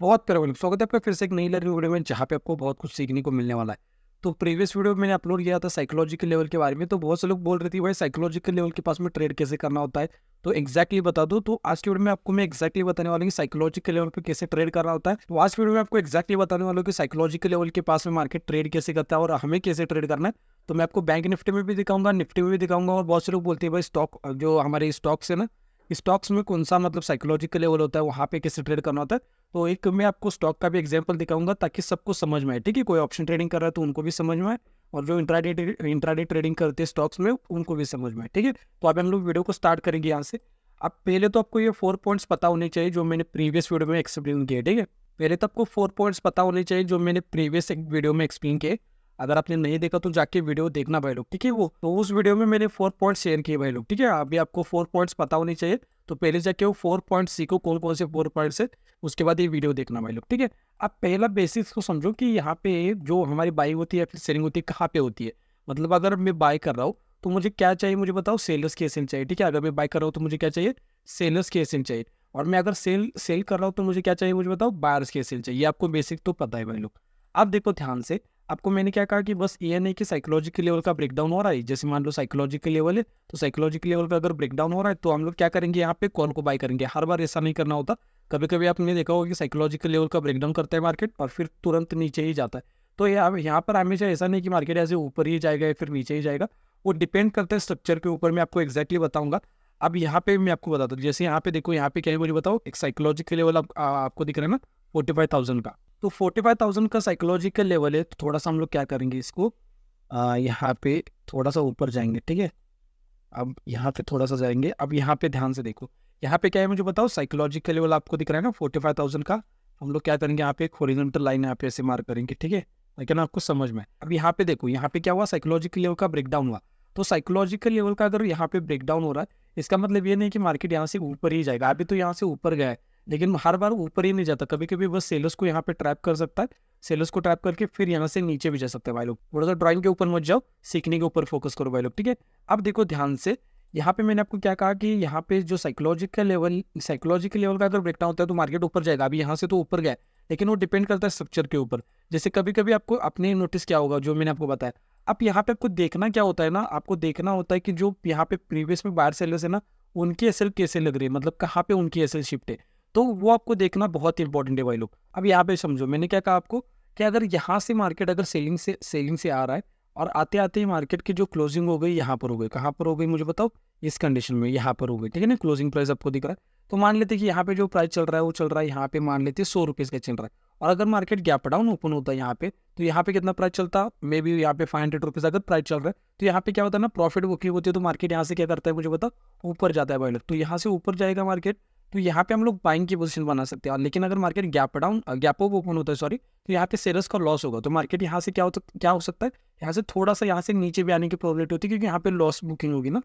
बहुत प्यारा वेलकम, स्वागत है आपका फिर से एक नई लर्निंग वीडियो में, जहाँ पे आपको बहुत कुछ सीखने को मिलने वाला है। तो प्रीवियस वीडियो में मैंने अपलोड किया था साइकोलॉजिकल लेवल के बारे में, तो बहुत से लोग बोल रहे थे भाई साइकोलॉजिकल लेवल के पास में ट्रेड कैसे करना होता है। तो एक्जैक्टली बता दो। तो आज की वीडियो में आपको मैं एक्जैक्टली बताने वाला हूँ कि साइकोलॉजिकल लेवल पे कैसे ट्रेड करना होता है। तो आज वीडियो में आपको एक्जैक्टली बताने वाला हूँ कि साइकोलॉजिकल लेवल के पास में मार्केट ट्रेड कैसे करता है और हमें कैसे ट्रेड करना है। तो मैं आपको बैंक निफ्टी में भी दिखाऊंगा, निफ्टी में भी दिखाऊंगा। और बहुत से लोग बोलते हैं भाई स्टॉक, जो हमारे स्टॉक्स है ना, स्टॉक्स में कौन सा मतलब साइकोलॉजिकल लेवल होता है, वहाँ पे कैसे ट्रेड करना होता है। तो एक मैं आपको स्टॉक का भी एग्जांपल दिखाऊंगा ताकि सबको समझ में आए। ठीक है, कोई ऑप्शन ट्रेडिंग कर रहा है तो उनको भी समझ में आए, और जो इंट्राडे ट्रेडिंग करते हैं स्टॉक्स में उनको भी समझ में आए। ठीक है, तो अब हम लोग वीडियो को स्टार्ट करेंगे यहाँ से। अब पहले तो आपको ये 4 पॉइंट्स पता होने चाहिए जो मैंने प्रीवियस वीडियो में एक्सप्लेन किए। ठीक है, पहले तो आपको 4 पॉइंट्स पता होने चाहिए जो मैंने प्रीवियस वीडियो में एक्सप्लेन किए। अगर आपने नहीं देखा तो जाके वीडियो देखना भाई लोग। ठीक है, वो तो उस वीडियो में मैंने 4 पॉइंट्स शेयर किए भाई लोग। ठीक है, अभी आपको 4 पॉइंट्स पता होने चाहिए। तो पहले जाके वो 4 पॉइंट्स सीखो, कौन कौन से 4 पॉइंट्स है, उसके बाद ये वीडियो देखना भाई लोग। ठीक है, अब पहला बेसिक्स को समझो कि यहाँ पे जो हमारी बाई होती है या फिर सेलिंग होती है कहाँ पे होती है। मतलब अगर मैं बाय कर रहा हूँ तो मुझे क्या चाहिए, मुझे बताओ, सेलर्स की एसेंट चाहिए। ठीक है, अगर मैं बाय कर रहा हूँ तो मुझे क्या चाहिए, सेलर्स की एसेंट चाहिए। और मैं अगर सेल कर रहा हूँ तो मुझे क्या चाहिए, मुझे बताओ, बायर्स की एसेंट चाहिए। ये आपको बेसिक तो पता है भाई लोग। अब देखो ध्यान से, आपको मैंने क्या कहा कि बस ये नहीं कि साइकोलॉजिकल लेवल का ब्रेकडाउन हो रहा है। जैसे मान लो साइकोलॉजिकल लेवल है, तो साइकोलॉजिकल लेवल का अगर ब्रेकडाउन हो रहा है तो हम लोग क्या करेंगे, यहाँ पे कॉल को बाय करेंगे। हर बार ऐसा नहीं करना होता। कभी कभी आपने देखा होगा कि साइकोलॉजिकल लेवल का ब्रेकडाउन करता है मार्केट और फिर तुरंत नीचे ही जाता है। तो यहाँ पर हमेशा ऐसा नहीं कि मार्केट ऐसे ऊपर ही जाएगा या फिर नीचे ही जाएगा। वो डिपेंड करता है स्ट्रक्चर के ऊपर। मैं आपको एक्जैक्टली बताऊंगा। अब यहाँ पे मैं आपको बताता हूँ, जैसे यहाँ पे देखो, यहाँ पे क्या है मुझे बताओ, एक साइकोलॉजिकल लेवल आपको दिख रहा है ना, 45,000 का। तो 45,000 का साइकोलॉजिकल लेवल है। तो थोड़ा सा हम लोग क्या करेंगे, इसको यहाँ पे थोड़ा सा ऊपर जाएंगे। ठीक है, अब यहाँ पे थोड़ा सा जाएंगे। अब यहाँ पे ध्यान से देखो, यहाँ पे क्या है मुझे बताओ, साइकोलॉजिकल लेवल आपको दिख रहा है ना 45,000 का। हम लोग क्या करेंगे, यहाँ पे एक हॉरिजॉन्टल लाइन यहाँ पे ऐसे मार्क करेंगे। ठीक है, लेकिन आपको समझ में। अब यहाँ पे देखो, यहाँ पे क्या हुआ, साइकोलॉजिकल लेवल का ब्रेकडाउन हुआ। तो साइकोलॉजिकल लेवल का अगर यहाँ पे ब्रेकडाउन हो रहा है, इसका मतलब ये नहीं कि मार्केट यहाँ से ऊपर ही जाएगा। अभी तो यहाँ से ऊपर गया है, लेकिन हर बार ऊपर ही नहीं जाता। कभी कभी बस सेलर्स को यहाँ पे ट्रैप कर सकता है। सेलर्स को ट्रैप करके फिर यहाँ से नीचे भी जा सकते हैं भाई लोग। थोड़ा सा ड्राइंग के ऊपर मत जाओ, सीखने के ऊपर फोकस करो भाई लोग। ठीक है, अब देखो ध्यान से, यहाँ पे मैंने आपको क्या कहा कि यहाँ पे जो साइकोलॉजिकल लेवल का अगर ब्रेकडाउन होता है तो मार्केट ऊपर जाएगा। अभी यहाँ से तो ऊपर गया है, लेकिन वो डिपेंड करता है स्ट्रक्चर के ऊपर। जैसे कभी कभी आपको अपने नोटिस क्या होगा, जो मैंने आपको बताया। अब यहाँ पे आपको देखना क्या होता है ना, आपको देखना होता है कि जो यहाँ पे प्रीवियस में बायर सेलर्स है ना, उनकी एसएल कैसे लग रही है, मतलब कहाँ पे उनकी एसएल शिफ्ट है। तो वो आपको देखना बहुत इंपॉर्टेंट है भाई लोग। अब यहाँ पे समझो, मैंने क्या कहा आपको कि अगर यहाँ से मार्केट अगर सेलिंग से आ रहा है और आते आते ही मार्केट की जो क्लोजिंग हो गई यहाँ पर हो गई, कहाँ पर हो गई मुझे बताओ, इस कंडीशन में यहाँ पर हो गई। ठीक है ना, क्लोजिंग प्राइस आपको दिख रहा है। तो मान लेते हैं कि यहाँ पे जो प्राइस चल रहा है वो चल रहा है, यहाँ पे मान लेते हैं 100 रुपीज़ का चल रहा है। और अगर मार्केट गैप डाउन ओपन होता है यहाँ पे, तो यहाँ पे कितना प्राइस चलता, मे बी यहाँ पे 500 रुपीज़ अगर प्राइस चल रहा है, तो यहाँ पे क्या होता है ना, प्रॉफिट बुकिंग होती है। तो मार्केट यहाँ से क्या करता है मुझे बताओ, ऊपर जाता है भाई लोग। तो यहाँ से ऊपर जाएगा मार्केट, तो यहाँ पे हम लोग बाइंग की पोजीशन बना सकते हैं। लेकिन अगर मार्केट गैप अप ओपन होता है, सॉरी, तो यहाँ पे सेलर्स का लॉस होगा। तो मार्केट यहाँ से क्या हो सकता है, यहाँ से थोड़ा सा यहाँ से नीचे भी आने की प्रोबेबिलिटी होती है, क्योंकि यहाँ पे लॉस बुकिंग होगी ना।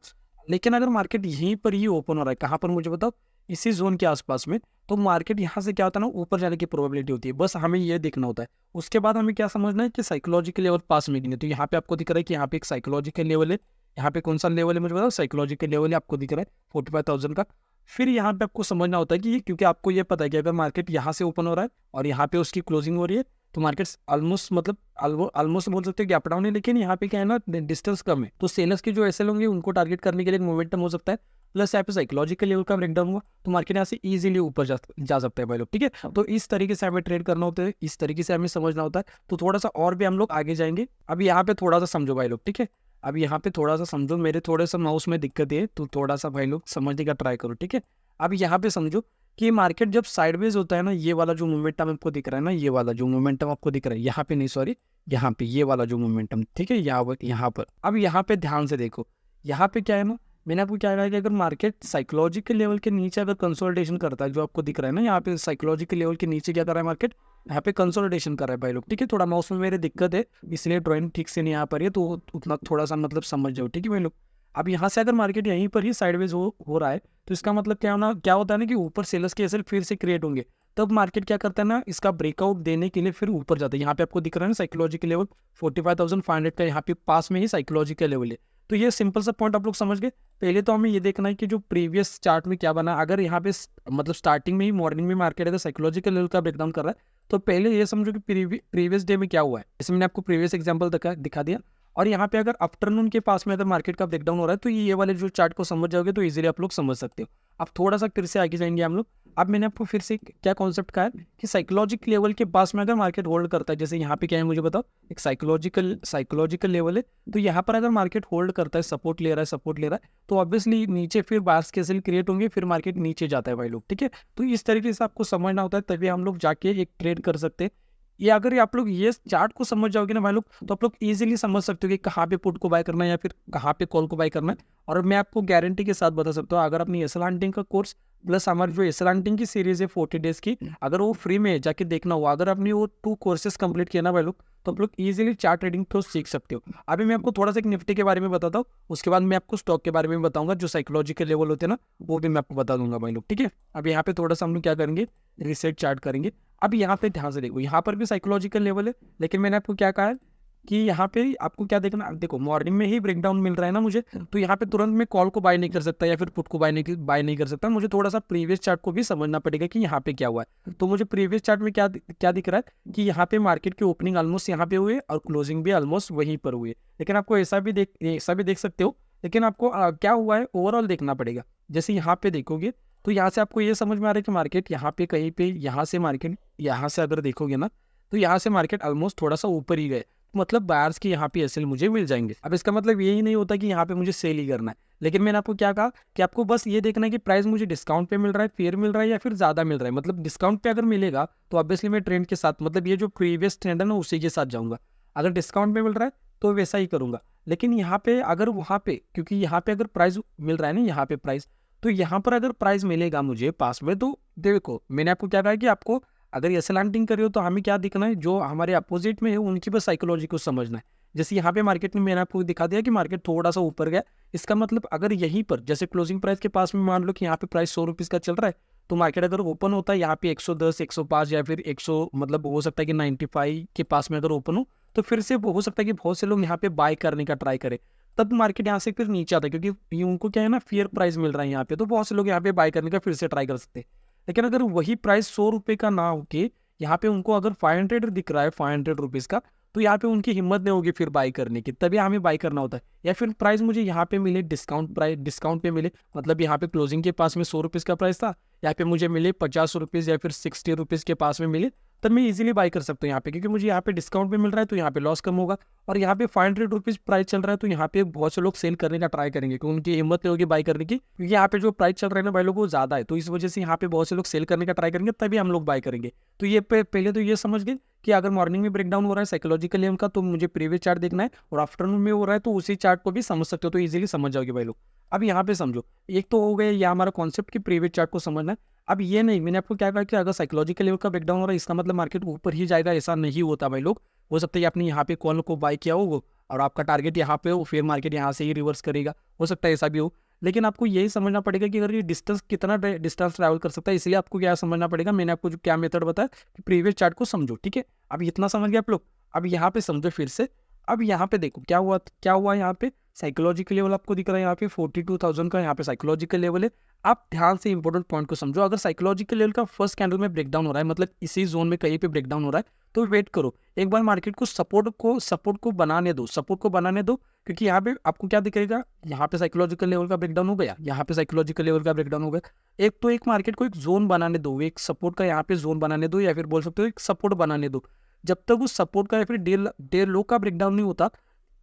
लेकिन अगर मार्केट यहीं पर ही ओपन हो रहा है, कहाँ पर मुझे बताओ, इसी जोन के आसपास में, तो मार्केट यहाँ से क्या होता है ना, ऊपर जाने की प्रोबेबिलिटी होती है। बस हमें ये देखना होता है। उसके बाद हमें क्या समझना है कि साइकोलॉजिकल लेवल पास में नहीं। तो यहाँ पे आपको दिख रहा है कि यहाँ पे एक साइकोलॉजिकल लेवल है। यहाँ पे कौन सा लेवल है मुझे बताओ, साइकोलॉजिकल लेवल है, आपको दिख रहा है 45,000 का। फिर यहाँ पे आपको समझना होता है कि क्योंकि आपको ये पता है कि अगर मार्केट यहाँ से ओपन हो रहा है और यहाँ पे उसकी क्लोजिंग हो रही है, तो मार्केट ऑलमोस्ट मतलब ऑलमोस्ट बोल सकते हैं गैप डाउन है। लेकिन यहाँ पे क्या है ना, डिस्टेंस कम है। तो सेलर्स के जो एसएल होंगे उनको टारगेट करने के लिए मोमेंटम हो सकता है। प्लस यहाँ पे साइकोलॉजिकल लेवल का ब्रेकडाउन हुआ तो मार्केट यहाँ से इजीली ऊपर जा सकता है भाई लोग। ठीक है, तो इस तरीके से हमें ट्रेड करना होता है, इस तरीके से हमें समझना होता है। तो थोड़ा सा और भी हम लोग आगे जाएंगे। अब यहाँ पे थोड़ा सा समझो भाई लोग। ठीक है, अब यहाँ पे थोड़ा सा समझो, मेरे थोड़े सा माउस में दिक्कत है, तो थोड़ा सा भाई लोग समझने का ट्राई करो। ठीक है, अब यहाँ पे समझो कि मार्केट जब साइडवेज होता है ना, ये वाला जो मोमेंटम आपको दिख रहा है ना, ये वाला जो मोमेंटम आपको दिख रहा है, यहाँ पे नहीं सॉरी, यहाँ पे ये वाला जो मोमेंटम, ठीक है, यहाँ पर। अब यहाँ पे ध्यान से देखो, यहाँ पे क्या है ना, मैंने आपको क्या कहा कि अगर मार्केट साइकोलॉजिकल लेवल के नीचे अगर कंसोलिडेशन करता है, जो आपको दिख रहा है ना, यहाँ पे साइकोलॉजिकल लेवल के नीचे क्या कर रहा है मार्केट, यहाँ पे कंसोलिडेशन कर रहा है भाई लोग। ठीक है, थोड़ा माउस में मेरे दिक्कत है, इसलिए ड्राइंग ठीक से नहीं आ पा रही है, तो उतना थोड़ा सा मतलब समझ जाओ। ठीक है भाई लोग, अब यहाँ से अगर मार्केट यहीं पर ही साइडवेज हो रहा है, तो इसका मतलब क्या होता है ना, कि ऊपर सेलर्स के एसएल फिर से क्रिएट होंगे। तब मार्केट क्या करता है ना, इसका ब्रेकआउट देने के लिए फिर ऊपर जाता है। यहाँ पे आपको दिख रहा है ना साइकोलॉजिकल लेवल 45,500 का, यहाँ पे पास में ही साइकोलॉजिकल लेवल है। तो ये सिंपल सा पॉइंट आप लोग समझ गए। पहले तो हमें ये देखना है कि जो प्रीवियस चार्ट में क्या बना, अगर यहाँ पे मतलब स्टार्टिंग में ही मॉर्निंग में मार्केट अगर साइकोलॉजिकल लेवल का ब्रेकडाउन कर रहा है, तो पहले ये समझो कि प्रीवियस डे में क्या हुआ है। जैसे मैंने आपको प्रीवियस एग्जाम्पल दिखा दिया, और यहाँ पे अगर आफ्टरनून के पास में अगर मार्केट का ब्रेकडाउन हो रहा है, तो ये वाले जो चार्ट को समझ जाओगे तो इजीली आप लोग समझ सकते हो। अब थोड़ा सा फिर से आगे जाएंगे हम लोग। अब मैंने आपको फिर से क्या कॉन्सेप्ट कहा है कि साइकोलॉजिकल लेवल के पास में अगर मार्केट होल्ड करता है, जैसे यहाँ पे क्या है मुझे बताओ, एक साइकोलॉजिकल लेवल है, तो यहाँ पर अगर मार्केट होल्ड करता है, सपोर्ट ले रहा है, तो ऑब्वियसली नीचे फिर बायर्स कैंसिल क्रिएट होंगे, फिर मार्केट नीचे जाता है भाई लोग, ठीक है। तो इस तरीके से आपको समझना होता है, तभी हम लोग जाके एक ट्रेड कर सकते हैं। ये अगर आप लोग ये चार्ट को समझ जाओगे ना भाई लोग, तो आप लोग इजीली समझ सकते हो कि कहाँ पे पुट को बाय करना है या फिर कहाँ पे कॉल को बाय करना है। और मैं आपको गारंटी के साथ बता सकता हूँ, अगर अपनी एसएल हंटिंग का कोर्स प्लस हमारी जो एसएल हंटिंग की सीरीज है 40 डेज की, अगर वो फ्री में जाके देखना हुआ, अगर आपने वो 2 कोर्सेज कंप्लीट किया ना भाई लोग, तो आप लोग इजीली चार्ट ट्रेडिंग तो सीख सकते हो। अभी मैं आपको थोड़ा सा एक निफ्टी के बारे में बताता हूँ, उसके बाद मैं आपको स्टॉक के बारे में बताऊंगा, जो साइकोलॉजिकल लेवल होते हैं ना, वो भी मैं आपको बता दूंगा भाई लोग, ठीक है। अब यहाँ पे थोड़ा सा हम लोग क्या करेंगे, रिसेट चार्ट करेंगे। अब यहाँ पे ध्यान से देखो, यहाँ पर भी साइकोलॉजिकल लेवल है, लेकिन मैंने आपको क्या कहा है कि यहाँ पे आपको क्या देखना, देखो मॉर्निंग में ही ब्रेकडाउन मिल रहा है ना मुझे, तो यहाँ पे तुरंत मैं कॉल को बाय नहीं कर सकता या फिर पुट को बाय नहीं कर सकता। मुझे थोड़ा सा प्रीवियस चार्ट को भी समझना पड़ेगा कि यहाँ पे क्या हुआ है। तो मुझे प्रीवियस चार्ट में क्या दिख रहा है कि यहाँ पे मार्केट की ओपनिंग ऑलमोस्ट यहाँ पे हुई है और क्लोजिंग भी ऑलमोस्ट वहीं पर हुई है। लेकिन आपको ऐसा भी देख सकते हो, लेकिन आपको क्या हुआ है ओवरऑल देखना पड़ेगा। जैसे यहाँ पे देखोगे तो यहाँ से आपको ये समझ में आ रहा है कि मार्केट यहाँ पे कहीं पे, यहाँ से मार्केट यहाँ से अगर देखोगे ना, तो यहाँ से मार्केट ऑलमोस्ट थोड़ा सा ऊपर ही गए, मतलब बायर्स की यहाँ पे एसएल मुझे मिल जाएंगे। अब इसका मतलब यही नहीं होता कि यहाँ पे मुझे सेल ही करना है, लेकिन मैंने आपको क्या कहा कि आपको बस ये देखना है कि प्राइस मुझे डिस्काउंट पे मिल रहा है, फेयर मिल रहा है या फिर ज़्यादा मिल रहा है। मतलब डिस्काउंट पे अगर मिलेगा तो ऑब्वियसली मैं ट्रेंड के साथ, मतलब ये जो प्रीवियस ट्रेंड है ना उसी के साथ जाऊँगा। अगर डिस्काउंट पे मिल रहा है तो वैसा ही करूँगा। लेकिन यहाँ पे अगर वहाँ पे, क्योंकि यहाँ पे अगर प्राइस मिल रहा है ना, यहाँ पे प्राइस, तो यहाँ पर अगर प्राइस मिलेगा मुझे पास में, तो देखो मैंने आपको क्या कहा है कि आपको अगर एसएल हंटिंग करियो तो हमें क्या दिखना है, जो हमारे अपोजिट में है उनकी बस साइकोलॉजी को समझना है। जैसे यहाँ पे मार्केट में मैंने आपको दिखा दिया कि मार्केट थोड़ा सा ऊपर गया, इसका मतलब अगर यहीं पर जैसे क्लोजिंग प्राइस के पास में मान लो कि यहाँ पे प्राइस 100 रुपीज़ का चल रहा है, तो मार्केट अगर ओपन होता है यहाँ पे 110, 105 या फिर 100, मतलब हो सकता है कि 95 के पास में अगर ओपन हो, तो फिर से हो सकता है कि बहुत से लोग यहाँ पे बाय करने का ट्राई करें, तब मार्केट यहाँ से फिर नीचे आता है, क्योंकि ये उनको क्या है ना, फेयर प्राइस मिल रहा है यहाँ पे, तो बहुत से लोग यहाँ पे बाय करने का फिर से ट्राई कर सकते हैं। लेकिन अगर वही प्राइस 100 रुपये का ना होके यहाँ पे उनको अगर 500 दिख रहा है, 500 रुपीज़ का, तो यहाँ पे उनकी हिम्मत नहीं होगी फिर बाई करने की, तभी हमें बाई करना होता है। या फिर प्राइस मुझे यहाँ पे मिले डिस्काउंट पे मिले, मतलब यहाँ पे क्लोजिंग के पास में 100 रुपीज़ का प्राइस था, यहाँ पे मुझे मिले 50 रुपीज़ या फिर 60 रुपीज़ के पास में मिले, तब मैं इजीली बाई कर सकता हूँ यहाँ पे, क्योंकि मुझे यहाँ पे डिस्काउंट पे मिल रहा है, तो यहाँ पे लॉस कम होगा। और यहाँ पे 500 रुपीज़ प्राइस चल रहा है, तो यहाँ पे बहुत से लोग सेल करने का ट्राई करेंगे, क्योंकि उनकी हिम्मत नहीं होगी बाई करने की, क्योंकि यहाँ पे जो प्राइस चल रहा है ना भाई लोग वो ज़्यादा है, तो इस वजह से यहाँ पे बहुत से लोग सेल करने का ट्राई करेंगे, तभी हम लोग बाई करेंगे। तो ये पहले तो ये समझ गए कि अगर मॉर्निंग में ब्रेकडाउन हो रहा है साइकोलॉजिकल लेवल का, तो मुझे प्रीवियस चार्ट देखना है, और आफ्टरनून में हो रहा है तो उसी चार्ट को भी समझ सकते हो, तो इजीली समझ जाओगे भाई लोग। अब यहाँ पे समझो, एक तो हो गया ये हमारा कॉन्सेप्ट कि प्रीवियस चार्ट को समझना है। अब ये नहीं, मैंने आपको क्या कहा कि अगर साइकोलॉजिकल लेवल का ब्रेकडाउन हो रहा है इसका मतलब मार्केट ऊपर ही जाएगा, ऐसा नहीं होता भाई लोग। हो सकता है आपने यहाँ पे कॉल को बाय किया हो और आपका टारगेट यहाँ पे हो, फिर मार्केट यहाँ से ही रिवर्स करेगा, हो सकता है ऐसा भी हो। लेकिन आपको यही समझना पड़ेगा कि अगर ये डिस्टेंस कितना डिस्टेंस ट्रैवल कर सकता है, इसलिए आपको क्या समझना पड़ेगा, मैंने आपको जो क्या मेथड बताया कि प्रीवियस चार्ट को समझो, ठीक है। अब इतना समझ गए आप लोग। अब यहाँ पे समझो फिर से। अब यहाँ पे देखो क्या हुआ यहाँ पे साइकोलॉजिकल लेवल आपको दिख रहा है, यहाँ पे 42,000 का यहाँ पे साइकोलॉजिकल लेवल है। आप ध्यान से इंपॉर्टेंट पॉइंट को समझो, अगर साइकोलॉजिकल लेवल का फर्स्ट कैंडल में ब्रेकडाउन हो रहा है, मतलब इसी जोन में कहीं पे ब्रेकडाउन हो रहा है, तो वेट करो एक बार, मार्केट को सपोर्ट को बनाने दो, क्योंकि यहाँ पे आपको क्या दिखेगा, यहाँ पे साइकोलॉजिकल लेवल का ब्रेकडाउन हो गया, यहाँ पे साइकोलॉजिकल लेवल का ब्रेकडाउन हो गया। एक मार्केट को एक जोन बनाने दो, एक सपोर्ट का यहाँ पे जोन बनाने दो, या फिर बोल सकते हो एक सपोर्ट बनाने दो। जब तक उस सपोर्ट का या फिर डे लो का ब्रेकडाउन नहीं होता,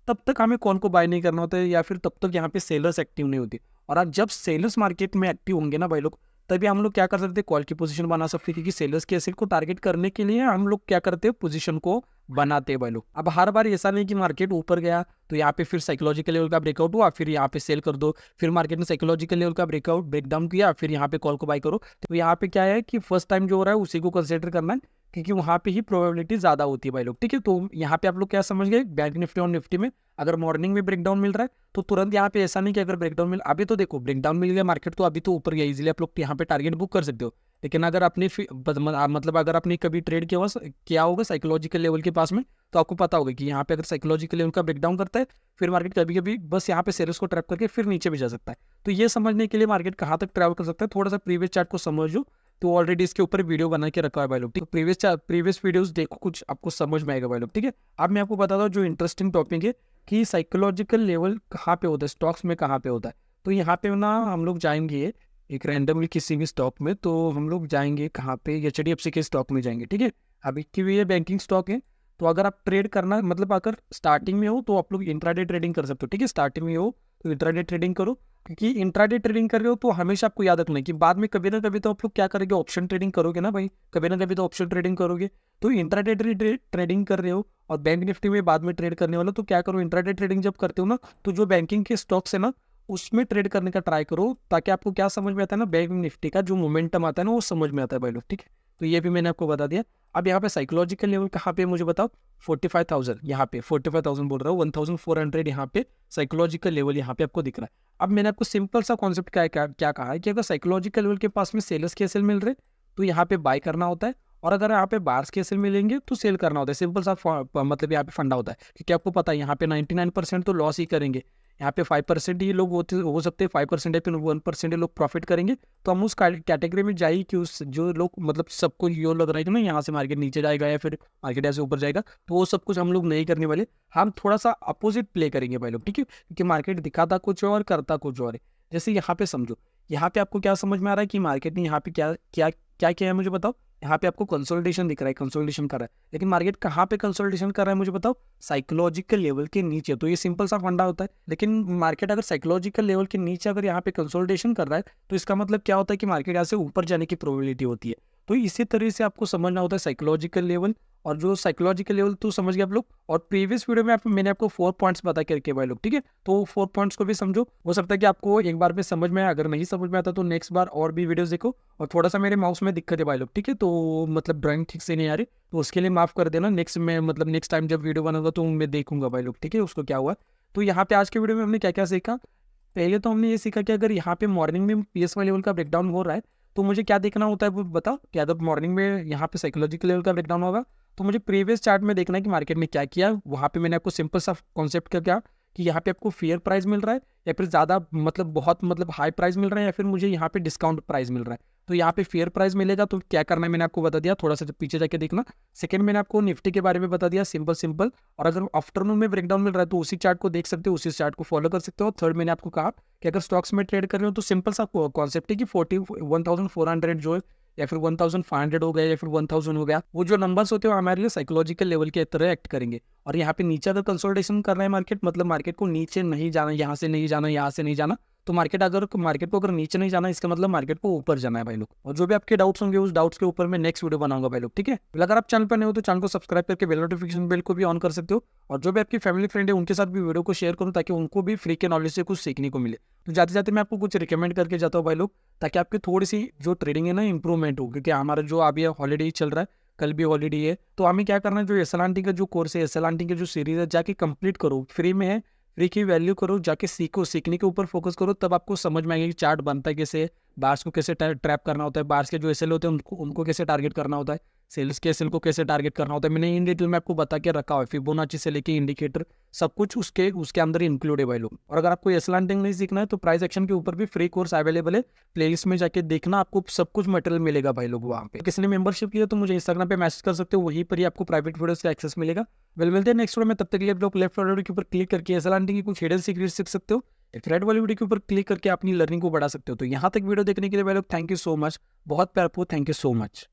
तब तक हमें कॉल को बाय नहीं करना होता है, या फिर तब तक यहाँ पे सेलर्स एक्टिव नहीं होती। और आज जब सेलर्स मार्केट में एक्टिव होंगे ना भाई लोग, तभी हम लोग क्या कर सकते हैं, कॉल की पोजीशन बना सकते हैं, क्योंकि सेलर्स के एसेट को टारगेट करने के लिए हम लोग क्या करते हैं, पोजीशन को बनाते हैं भाई लोग। अब हर बार ऐसा नहीं कि मार्केट ऊपर गया तो यहाँ पे फिर साइकोलॉजिकल लेवल का ब्रेकआउट हुआ, फिर यहाँ पे सेल कर दो, फिर मार्केट में साइकोलॉजिकल लेवल का ब्रेकडाउन किया, फिर यहाँ पे कॉल को बाय करो। तो यहाँ पे क्या है कि फर्स्ट टाइम जो हो रहा है उसी को कंसिडर करना है, क्योंकि वहाँ पे ही प्रोबेबिलिटी ज़्यादा होती है भाई लोग, ठीक है। तो यहाँ पे आप लोग क्या समझ गए, बैंक निफ्टी और निफ्टी में अगर मॉर्निंग में ब्रेकडाउन मिल रहा है तो तुरंत यहाँ पे ऐसा नहीं कि अगर ब्रेकडाउन मिल, अभी तो देखो ब्रेकडाउन मिल गया मार्केट तो अभी तो ऊपर गया, इजीली आप लोग यहाँ पे टारगेट बुक कर सकते हो। लेकिन अगर आपने मतलब अगर आपने कभी ट्रेड किया होगा साइकोलॉजिकल लेवल के पास में, तो आपको पता होगा कि यहाँ पे अगर साइकोलॉजिकल लेवल का ब्रेकडाउन करता है फिर मार्केट कभी कभी बस यहाँ पे सेलर्स को ट्रैप करके फिर नीचे भी जा सकता है। तो ये समझने के लिए मार्केट कहाँ तक ट्रैवल कर सकता है, थोड़ा सा प्रीवियस चार्ट को समझो। तो ऑलरेडी इसके ऊपर वीडियो बना के रखा है भाई लोग, ठीक है। प्रीवियस वीडियोस देखो, कुछ आपको समझ में आएगा भाई लोग, ठीक है। अब मैं आपको बताता हूँ जो इंटरेस्टिंग टॉपिक है कि साइकोलॉजिकल लेवल कहाँ पे होता है, स्टॉक्स में कहाँ पे होता है। तो यहाँ पे ना हम लोग जाएंगे एक रैंडमली किसी भी स्टॉक में, तो हम लोग जाएंगे कहाँ पे, HDFC के स्टॉक में जाएंगे, ठीक है। अभी की भी ये बैंकिंग स्टॉक है। तो अगर आप ट्रेड करना मतलब अगर स्टार्टिंग में हो तो आप लोग इंट्राडे ट्रेडिंग कर सकते हो, ठीक है। स्टार्टिंग में हो तो इंट्राडे ट्रेडिंग करो, क्योंकि इंट्राडे ट्रेडिंग कर रहे हो तो हमेशा आपको याद रखना है कि बाद में कभी ना कभी तो आप लोग क्या करेंगे, ऑप्शन ट्रेडिंग करोगे ना भाई, कभी ना कभी तो ऑप्शन ट्रेडिंग करोगे। तो इंट्राडे ट्रेडिंग कर रहे हो और बैंक निफ्टी में बाद में ट्रेड करने वाला, तो क्या करो, इंट्राडे ट्रेडिंग जब करते हो ना तो जो बैंकिंग के स्टॉक्स है ना उसमें ट्रेड करने का ट्राई करो, ताकि आपको क्या समझ में आता है ना, बैंक निफ्टी का जो मोमेंटम आता है ना वो समझ में आता है भाई लोग, ठीक है। तो ये भी मैंने आपको बता दिया। अब यहाँ पे साइकोलॉजिकल लेवल कहाँ पे मुझे बताओ, 45,000 यहाँ पे 45,000 बोल रहा हूँ, 1,400 यहाँ पे साइकोलॉजिकल लेवल यहाँ पे आपको दिख रहा है। अब मैंने आपको सिंपल सा कॉन्सेप्ट क्या कहा है कि अगर साइकोलॉजिकल लेवल के पास में सेलर्स के एसएल मिल रहे तो यहाँ पे बाय करना होता है, और अगर यहाँ पे बार्स के एसएल मिलेंगे तो सेल करना होता है। सिंपल सा मतलब यहाँ पे फंडा होता है, क्योंकि आपको पता है यहाँ पे 99% तो लॉस ही करेंगे, यहाँ पे 5% ही लोग हो सकते हैं, 5% है फिर 1% लोग प्रॉफिट करेंगे। तो हम उस कैटेगरी में जाइए कि उस जो लोग मतलब सबको यो लग रहा है कि ना यहाँ से मार्केट नीचे जाएगा या फिर मार्केट ऐसे ऊपर जाएगा, तो वो सब कुछ हम लोग नहीं करने वाले। हम थोड़ा सा अपोजिट प्ले करेंगे भाई लोग, ठीक है। क्योंकि मार्केट दिखाता कुछ और करता कुछ और है। जैसे यहाँ पे समझो, यहाँ पे आपको क्या समझ में आ रहा है कि मार्केट ने यहाँ पे क्या क्या क्या किया है मुझे बताओ। यहाँ पे आपको कंसोलिडेशन दिख रहा है, कंसोलिडेशन कर रहा है, लेकिन मार्केट कहाँ पे कंसोलिडेशन कर रहा है मुझे बताओ, साइकोलॉजिकल लेवल के नीचे। तो ये सिंपल सा फंडा होता है। लेकिन मार्केट अगर साइकोलॉजिकल लेवल के नीचे अगर यहाँ पे कंसोलिडेशन कर रहा है तो इसका मतलब क्या होता है कि मार्केट यहाँ से ऊपर जाने की प्रोबेबिलिटी होती है। तो इसी तरह से आपको समझना होता है साइकोलॉजिकल लेवल, और जो साइकोलॉजिकल लेवल तो समझ गए आप लोग। और प्रीवियस वीडियो में मैंने आपको 4 पॉइंट्स बता के रखे भाई लोग, ठीक है। तो 4 पॉइंट्स को भी समझो, हो सकता है कि आपको एक बार में समझ में आए, अगर नहीं समझ में आता तो नेक्स्ट बार और भी वीडियोस देखो। और थोड़ा सा मेरे माउस में दिक्कत है भाई लोग, ठीक है, तो मतलब ड्राइंग ठीक से नहीं आ रही, तो उसके लिए माफ कर देना। नेक्स्ट टाइम जब वीडियो बनाऊंगा तो मैं देखूंगा भाई लोग, ठीक है, उसको क्या हुआ। तो यहाँ पे आज के वीडियो में हमने क्या क्या सीखा। पहले तो हमने ये सीखा कि अगर यहाँ पे मॉर्निंग में PSY लेवल का ब्रेकडाउन हो रहा है तो मुझे क्या देखना होता है वो बताओ। कि अगर मॉर्निंग में यहाँ पे साइकोलॉजिकल लेवल का ब्रेकडाउन होगा तो मुझे प्रीवियस चार्ट में देखना है कि मार्केट में क्या किया। वहाँ पे मैंने आपको सिंपल सा कॉन्सेप्ट क्या कि यहाँ पे आपको फेयर प्राइस मिल रहा है या फिर ज़्यादा बहुत हाई प्राइस मिल रहा है, या फिर मुझे यहाँ पे डिस्काउंट प्राइस मिल रहा है। तो यहाँ पे फेयर प्राइस मिलेगा तो क्या करना है मैंने आपको बता दिया, थोड़ा सा पीछे जाके देखना। सेकंड मैंने आपको निफ्टी के बारे में बता दिया, सिंपल। और अगर आफ्टरनून में ब्रेकडाउन मिल रहा है तो उसी चार्ट को देख सकते हो, उसी चार्ट को फॉलो कर सकते हो। थर्ड मैंने आपको कहा कि अगर स्टॉक्स में ट्रेड कर रहे हो तो सिंपल सा कॉन्सेप्ट है कि 1,400 जो है या फिर 1,500 हो गया या फिर 1,000 हो गया, वो जो नंबर्स होते हैं हमारे लिए साइकोलॉजिकल लेवल के तरह एक्ट करेंगे। और यहाँ पे नीचे अगर कंसोलिडेशन कर रहा है मार्केट, मतलब मार्केट को नीचे नहीं जाना, यहाँ से नहीं जाना, यहाँ से नहीं जाना, तो मार्केट को अगर नीचे नहीं जाना इसका मतलब मार्केट को ऊपर जाना है भाई लोग। और जो भी आपके डाउट्स होंगे उस डाउट्स के ऊपर मैं नेक्स्ट वीडियो बनाऊंगा भाई लोग, ठीक है। अगर आप चैनल पर नहीं हो तो चैनल को सब्सक्राइब करके बेल नोटिफिकेशन बेल को भी ऑन कर सकते हो। और जो भी आपकी फैमिली फ्रेंड है उनके साथ भी वीडियो को शेयर करूँ ताकि उनको भी फ्री के नॉलेज से कुछ सीखने को मिले। तो जाते जाते मैं आपको कुछ रिकमेंड करके जाता हूँ भाई लोग, ताकि आपकी थोड़ी सी जो ट्रेडिंग है ना इंप्रूवमेंट हो। क्योंकि हमारा जो अभी हॉलीडे चल रहा है, कल भी हॉलीडे है, तो हमें क्या करना है, जो SLRT का जो कोर्स है, SLRT की जो सीरीज है, जाके कंप्लीट करो, फ्री में है, फ्री की वैल्यू करो, जाके सीखो, सीखने के ऊपर फोकस करो, तब आपको समझ में आएगा कि चार्ट बनता है कैसे, बार्स को कैसे ट्रैप करना होता है, बार्स के जो एसएल होते हैं उनको कैसे टारगेट करना होता है, सेल्स के एसएल को कैसे टारगेट करना होता है। मैंने इन डिटेल में आपको बता के रखा है, फिबोनाची से लेके इंडिकेटर सब कुछ उसके अंदर इंक्लूड है भाई लोग। और अगर आपको एसएलआरटिंग नहीं सीखना है तो प्राइस एक्शन के ऊपर भी फ्री कोर्स अवेलेबल है, प्लेलिस्ट में जाके देखना, आपको सब कुछ मटेरियल मिलेगा भाई लोग वहाँ पे। किसी ने मेंबरशिप किया तो मुझे इंस्टाग्राम पे मैसेज कर सकते हो, वहीं पर ही आपको प्राइवेट वीडियोस का एक्सेस मिलेगा। मिलते हैं नेक्स्ट वीडियो में, तब तक के लिए आप लोग लेफ्ट वाले के ऊपर क्लिक करके एसएलआरटिंग की कुछ हिडन सीक्रेट सीख सकते हो, रेड वाली वीडियो के ऊपर क्लिक करके अपनी लर्निंग को बढ़ा सकते हो। तो यहाँ तक वीडियो देखने के लिए भाई लोग थैंक यू सो मच, बहुत प्यार, थैंक यू सो मच।